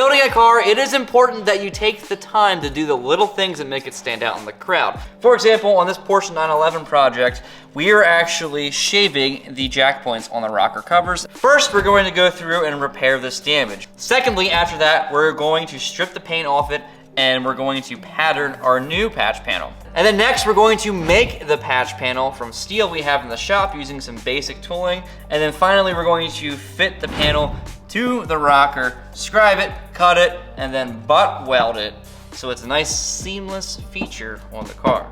building a car, it is important that you take the time to do the little things that make it stand out in the crowd. For example, on this Porsche 911 project, we are actually shaving the jack points on the rocker covers. First, we're going to go through and repair this damage. Secondly, after that, we're going to strip the paint off it and we're going to pattern our new patch panel. And then next, we're going to make the patch panel from steel we have in the shop using some basic tooling. And then finally, we're going to fit the panel to the rocker, scribe it, cut it, and then butt weld it so it's a nice seamless feature on the car.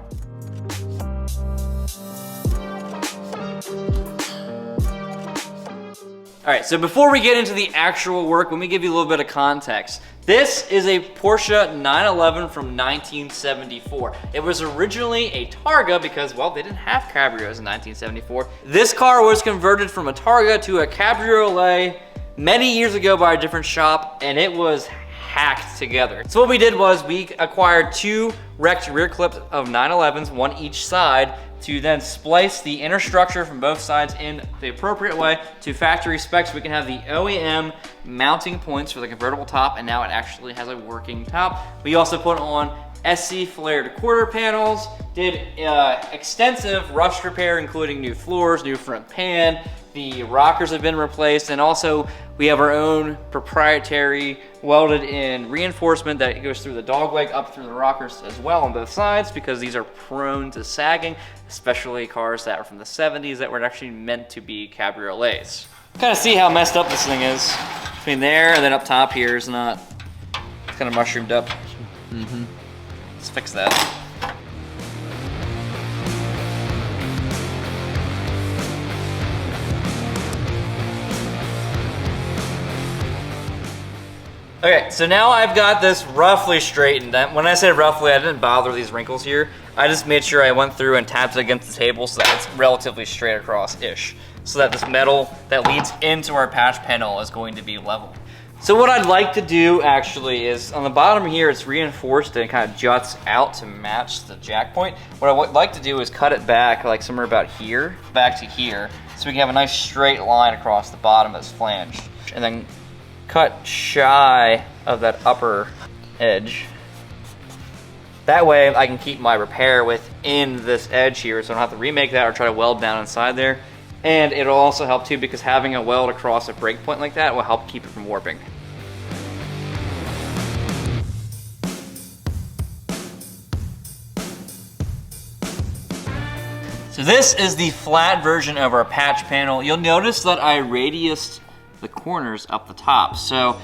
All right, so before we get into the actual work, let me give you a little bit of context. This is a Porsche 911 from 1974. It was originally a Targa because, well, they didn't have cabrios in 1974. This car was converted from a Targa to a cabriolet many years ago by a different shop, and it was hacked together. So what we did was we acquired 2 wrecked rear clips of 911s, one each side, to then splice the inner structure from both sides in the appropriate way to factory specs. We can have the OEM mounting points for the convertible top, and now it actually has a working top. We also put on SC flared quarter panels, did extensive rust repair, including new floors, new front pan. The rockers have been replaced, and also we have our own proprietary welded in reinforcement that goes through the dog leg up through the rockers as well on both sides, because these are prone to sagging, especially cars that are from the 70s that were actually meant to be cabriolets. Kind of see how messed up this thing is. Between there and then up top here is not, it's kind of mushroomed up. Let's fix that. Okay, so now I've got this roughly straightened. When I said roughly, I didn't bother these wrinkles here. I just made sure I went through and tapped it against the table so that it's relatively straight across-ish, so that this metal that leads into our patch panel is going to be level. So what I'd like to do actually is, on the bottom here, it's reinforced and it kind of juts out to match the jack point. What I would like to do is cut it back like somewhere about here, back to here, so we can have a nice straight line across the bottom of this flange. And then cut shy of that upper edge. That way I can keep my repair within this edge here, so I don't have to remake that or try to weld down inside there. And it'll also help too, because having a weld across a break point like that will help keep it from warping. So this is the flat version of our patch panel. You'll notice that I radiused the corners up the top. So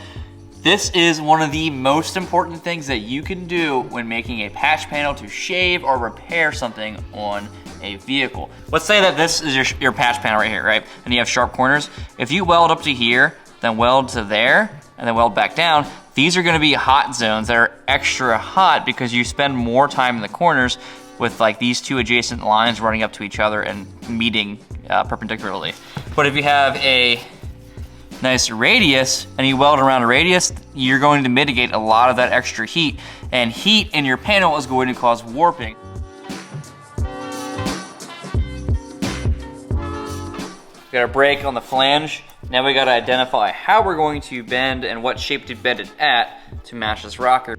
this is one of the most important things that you can do when making a patch panel to shave or repair something on a vehicle. Let's say that this is your patch panel right here, right? And you have sharp corners. If you weld up to here, then weld to there, and then weld back down, these are gonna be hot zones that are extra hot because you spend more time in the corners with like these 2 adjacent lines running up to each other and meeting perpendicularly. But if you have a nice radius and you weld around a radius, you're going to mitigate a lot of that extra heat, and heat in your panel is going to cause warping. Got a break on the flange. Now we got to identify how we're going to bend and what shape to bend it at to match this rocker.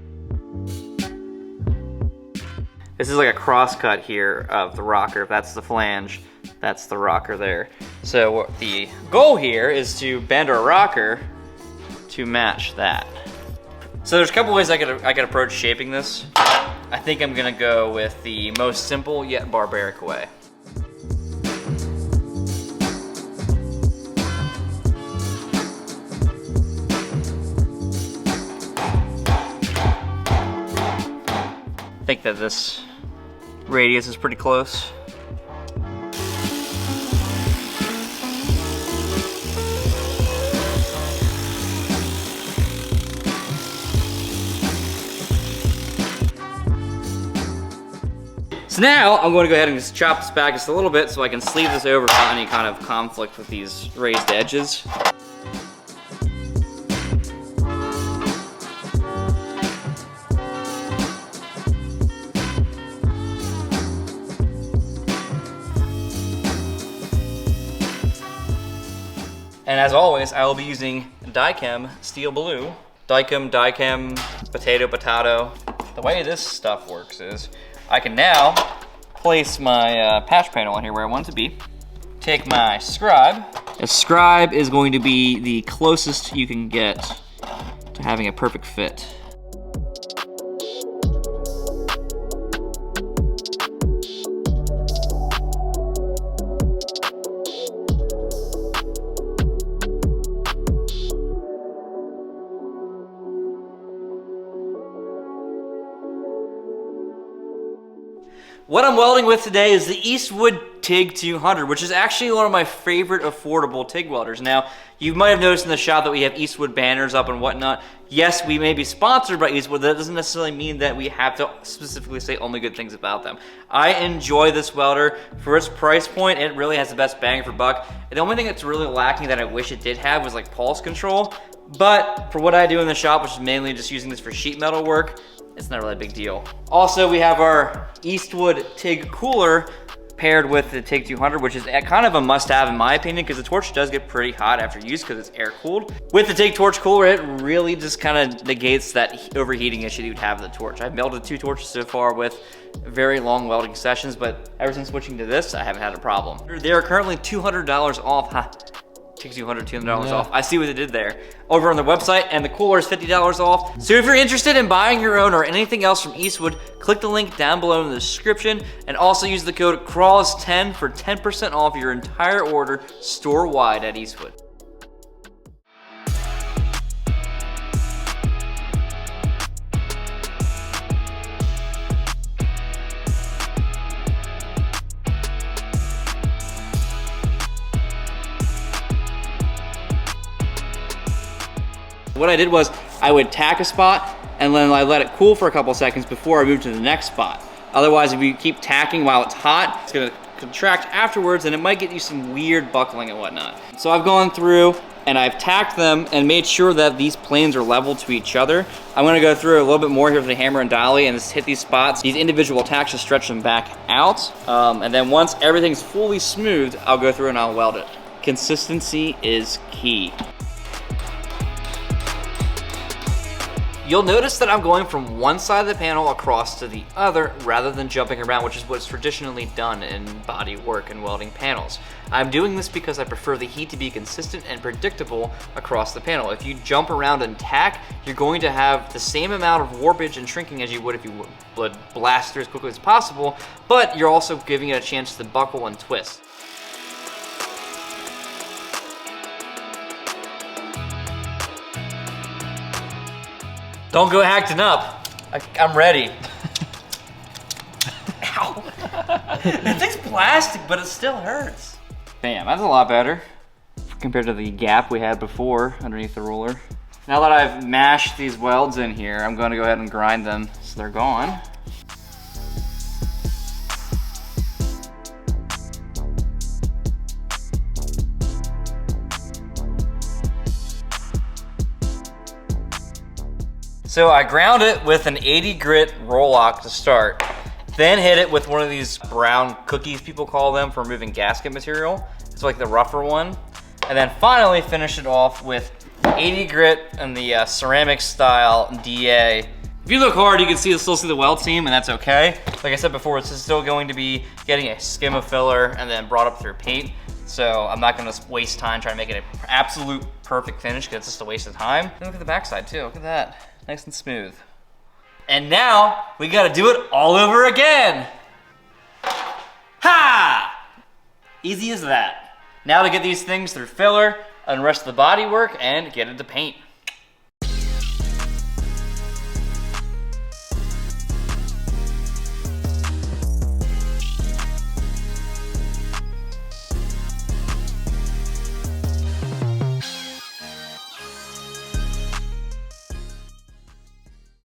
This is like a cross cut here of the rocker. If that's the flange, that's the rocker there. So the goal here is to bend our rocker to match that. So there's a couple ways I could approach shaping this. I think I'm gonna go with the most simple yet barbaric way. I think that this radius is pretty close. So now I'm going to go ahead and just chop this back just a little bit so I can sleeve this over without any kind of conflict with these raised edges. And as always, I will be using Dychem Steel Blue dicam, potato. The way this stuff works is I can now place my patch panel in here where I want it to be. Take my scribe. A scribe is going to be the closest you can get to having a perfect fit. What I'm welding with today is the Eastwood TIG 200, which is actually one of my favorite affordable TIG welders. Now, you might have noticed in the shop that we have Eastwood banners up and whatnot. Yes, we may be sponsored by Eastwood. That doesn't necessarily mean that we have to specifically say only good things about them. I enjoy this welder. For its price point, it really has the best bang for buck. And the only thing that's really lacking that I wish it did have was like pulse control. But for what I do in the shop, which is mainly just using this for sheet metal work, it's not really a big deal. Also, we have our Eastwood TIG cooler paired with the TIG 200, which is kind of a must-have in my opinion, because the torch does get pretty hot after use because it's air-cooled. With the TIG torch cooler, it really just kind of negates that overheating issue that you'd have with the torch. I've melted 2 torches so far with very long welding sessions, but ever since switching to this, I haven't had a problem. They are currently $200 off. TIG 200, $200 off. I see what they did there. Over on the website, and the cooler is $50 off. So if you're interested in buying your own or anything else from Eastwood, click the link down below in the description, and also use the code CRAWLS10 for 10% off your entire order store-wide at Eastwood. What I did was I would tack a spot and then I let it cool for a couple seconds before I moved to the next spot. Otherwise, if you keep tacking while it's hot, it's gonna contract afterwards and it might get you some weird buckling and whatnot. So I've gone through and I've tacked them and made sure that these planes are level to each other. I'm gonna go through a little bit more here with the hammer and dolly and just hit these spots. These individual tacks to stretch them back out. And then once everything's fully smooth, I'll go through and I'll weld it. Consistency is key. You'll notice that I'm going from one side of the panel across to the other rather than jumping around, which is what's traditionally done in body work and welding panels. I'm doing this because I prefer the heat to be consistent and predictable across the panel. If you jump around and tack, you're going to have the same amount of warpage and shrinking as you would if you would blast through as quickly as possible, but you're also giving it a chance to buckle and twist. Don't go acting up. I'm ready. Ow. That thing's plastic, but it still hurts. Bam, that's a lot better compared to the gap we had before underneath the roller. Now that I've mashed these welds in here, I'm going to go ahead and grind them so they're gone. So I ground it with an 80 grit roll lock to start, then hit it with one of these brown cookies people call them for removing gasket material. It's like the rougher one. And then finally finish it off with 80 grit and the ceramic style DA. If you look hard, you can still see the weld seam, and that's okay. Like I said before, it's still going to be getting a skim of filler and then brought up through paint. So I'm not gonna waste time trying to make it an absolute perfect finish because it's just a waste of time. And look at the backside too, look at that. Nice and smooth. And now, we gotta do it all over again. Ha! Easy as that. Now to get these things through filler and the rest of the body work and get it to paint.